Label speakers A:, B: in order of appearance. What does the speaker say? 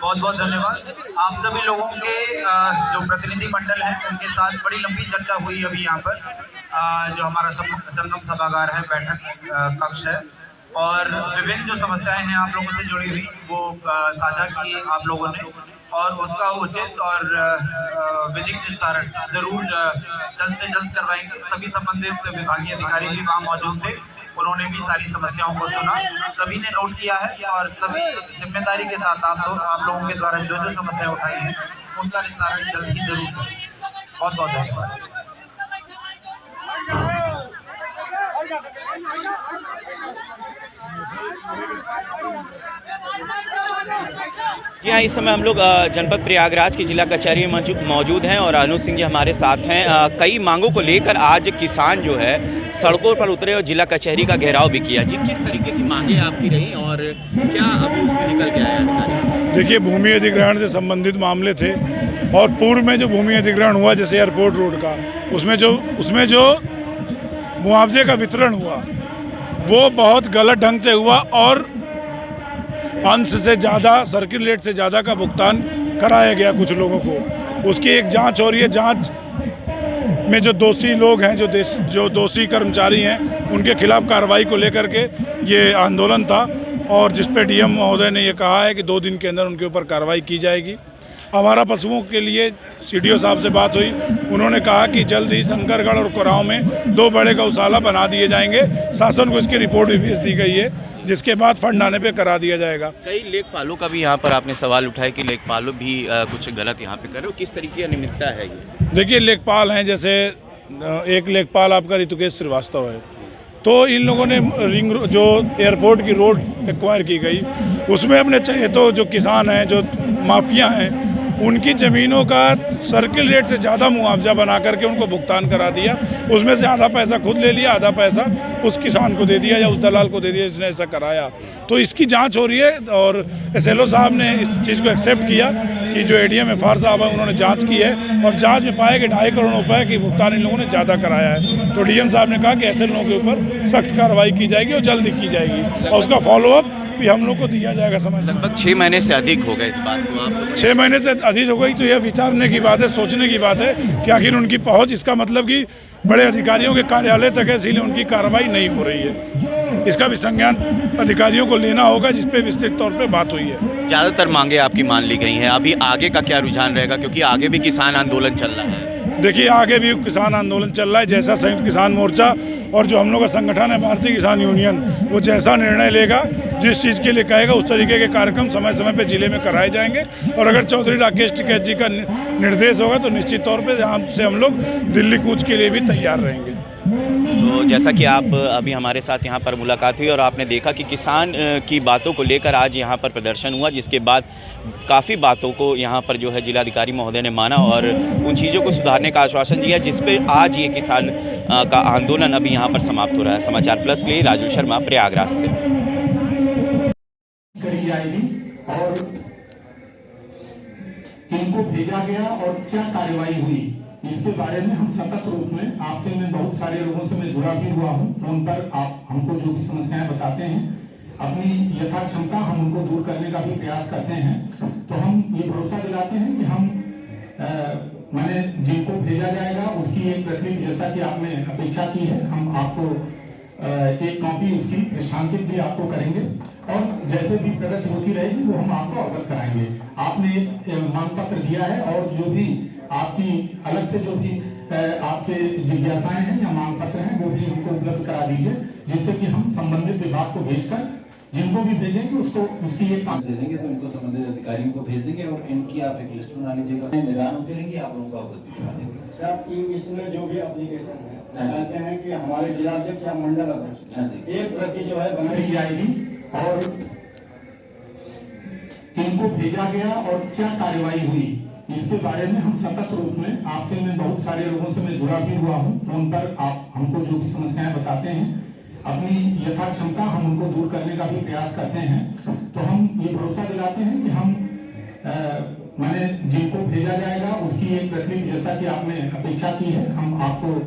A: बहुत बहुत धन्यवाद। आप सभी लोगों के जो प्रतिनिधि मंडल हैं उनके साथ बड़ी लंबी चर्चा हुई अभी यहाँ पर, जो हमारा संगम सभागार है, बैठक कक्ष है, और विभिन्न जो समस्याएं हैं आप लोगों से जुड़ी हुई वो साझा की आप लोगों ने, और उसका उचित और विधिक निस्तारण जरूर जल्द से जल्द करवाएंगे। सभी संबंधित विभागीय अधिकारी भी वहाँ मौजूद थे, उन्होंने भी सारी समस्याओं को सुना, सभी ने नोट किया है और सभी जिम्मेदारी के साथ आप लोगों के द्वारा जो जो समस्याएं उठाई हैं उनका निस्तारण जल्द ही जरूर करें। बहुत बहुत धन्यवाद।
B: जी हाँ, इस समय हम लोग जनपद प्रयागराज की जिला कचहरी में मौजूद हैं और अनुज सिंह जी हमारे साथ हैं। कई मांगों को लेकर आज किसान जो है सड़कों पर उतरे और जिला कचहरी का घेराव भी किया। जी, किस तरीके की मांगें आपकी रही और क्या अभी उसमें निकल के आया अधिकारी?
C: देखिए, भूमि अधिग्रहण से संबंधित मामले थे और पूर्व में जो भूमि अधिग्रहण हुआ जैसे एयरपोर्ट रोड का, उसमें जो मुआवजे का वितरण हुआ वो बहुत गलत ढंग से हुआ और अंश से ज़्यादा, सर्किल रेट से ज़्यादा का भुगतान कराया गया कुछ लोगों को। उसकी एक जांच हो रही है। जांच में जो दोषी लोग हैं, जो दोषी कर्मचारी हैं, उनके खिलाफ कार्रवाई को लेकर के ये आंदोलन था और जिस पे डीएम महोदय ने ये कहा है कि 2 दिन के अंदर उनके ऊपर कार्रवाई की जाएगी। हमारा पशुओं के लिए सीडीओ साहब से बात हुई, उन्होंने कहा कि जल्द ही शंकरगढ़ और कोराव में 2 बड़े गौशाला बना दिए जाएंगे। शासन को इसकी रिपोर्ट भी भेज दी गई है, जिसके बाद फंड आने पे करा दिया जाएगा।
B: कई लेखपालों का भी यहाँ पर आपने सवाल उठाया कि लेखपालों भी कुछ गलत यहाँ पे कर रहे हो, किस तरीके की अनियमितता है ये?
C: देखिए, लेखपाल हैं, जैसे एक लेखपाल आपका ऋतुकेश श्रीवास्तव है, तो इन लोगों ने जो एयरपोर्ट की रोड एक्वायर की गई उसमें अपने चाहे तो जो किसान हैं, जो माफिया हैं, उनकी ज़मीनों का सर्किल रेट से ज़्यादा मुआवजा बना करके उनको भुगतान करा दिया। उसमें से आधा पैसा खुद ले लिया, आधा पैसा उस किसान को दे दिया या उस दलाल को दे दिया जिसने ऐसा कराया। तो इसकी जांच हो रही है और एसएलओ साहब ने इस चीज़ को एक्सेप्ट किया कि जो एडीएम एफआर साहब है उन्होंने जांच की है और जांच में पाया कि 2.5 करोड़ रुपए की भुगतान इन लोगों ने ज़्यादा कराया है। तो डीएम साहब ने कहा कि ऐसे लोगों के ऊपर सख्त कार्रवाई की जाएगी और जल्दी की जाएगी और उसका फॉलोअप भी हम लोग को दिया जाएगा समय से।
B: लगभग 6 महीने से अधिक हो गए इस बात को आप
C: 6 महीने से अधिक हो गई, तो यह विचारने की बात है, सोचने की बात है कि आखिर उनकी पहुंच, इसका मतलब कि बड़े अधिकारियों के कार्यालय तक है, इसीलिए उनकी कार्रवाई नहीं हो रही है। इसका भी संज्ञान अधिकारियों को लेना होगा, जिस पे विस्तृत तौर पे बात हुई है।
B: ज़्यादातर मांगे आपकी मान ली गई हैं, अभी आगे का क्या रुझान रहेगा, क्योंकि आगे भी किसान आंदोलन चल रहा है?
C: देखिए, आगे भी किसान आंदोलन चल रहा है। जैसा संयुक्त किसान मोर्चा और जो हम लोग का संगठन है भारतीय किसान यूनियन, वो जैसा निर्णय लेगा, जिस चीज़ के लिए कहेगा, उस तरीके के कार्यक्रम समय समय पे जिले में कराए जाएंगे। और अगर चौधरी राकेश टिकैत जी का निर्देश होगा तो निश्चित तौर पे यहाँ से हम लोग दिल्ली कूच के लिए भी तैयार रहेंगे।
B: तो जैसा कि आप अभी हमारे साथ यहाँ पर मुलाकात हुई और आपने देखा कि किसान की बातों को लेकर आज यहाँ पर प्रदर्शन हुआ, जिसके बाद काफ़ी बातों को यहाँ पर जो है जिलाधिकारी महोदय ने माना और उन चीज़ों को सुधारने का आश्वासन दिया, जिस पे आज ये किसान का आंदोलन अभी यहाँ पर समाप्त हो रहा है। समाचार प्लस के लिए राजू शर्मा, प्रयागराज से।
D: करी जाएगी और किनको भेजा गया और क्या कार्रवाई हुई, इसके बारे में हम सतत रूप में आपसे, मैं बहुत सारे लोगों से मैं जुड़ा भी हुआ हूं, फोन पर आप हमको जो भी समस्याएं बताते हैं, अपनी यथा क्षमता हम उनको दूर करने का भी प्रयास करते हैं। तो हम ये भरोसा दिलाते हैं कि हम माने जिनको भेजा जाएगा उसकी एक प्रति, जैसा कि आपने अपेक्षा की है, हम आपको एक कॉपी उसकी पृष्ठांकित भी आपको करेंगे और जैसे भी प्रगति होती रहेगी वो हम आपको अवगत कराएंगे। आपने मांग पत्र दिया है और जो भी आपकी अलग से जो भी आपके जिज्ञासाएं हैं या मांग पत्र हैं वो भी हमको उपलब्ध करा दीजिए, जिससे कि हम संबंधित विभाग को भेजकर जिनको भी भेजेंगे उसको उसकी एक काम
E: दे देंगे, तो इनको संबंधित अधिकारियों को भेजेंगे और इनकी आप एक लिस्ट बना लीजिएगा, निदान होते रहेंगे, आप लोगों को अवगत करा देंगे।
F: इसमें जो भी एप्लीकेशन है कहते हैं कि हमारे जिलाध्यक्ष या मंडल अध्यक्ष एक प्रति जो है बनाई जाएगी और
D: किनको भेजा गया और क्या कार्रवाई हुई, इसके बारे में हम सतत रूप में आपसे, मैं बहुत सारे लोगों से मैं जुड़ा भी हुआ हूं, फोन पर आप हमको जो भी समस्याएं बताते हैं, अपनी यथा क्षमता हम उनको दूर करने का भी प्रयास करते हैं। तो हम ये भरोसा दिलाते हैं कि हम माने जिनको भेजा जाएगा उसकी एक प्रति, जैसा कि आपने अपेक्षा की है, हम आपको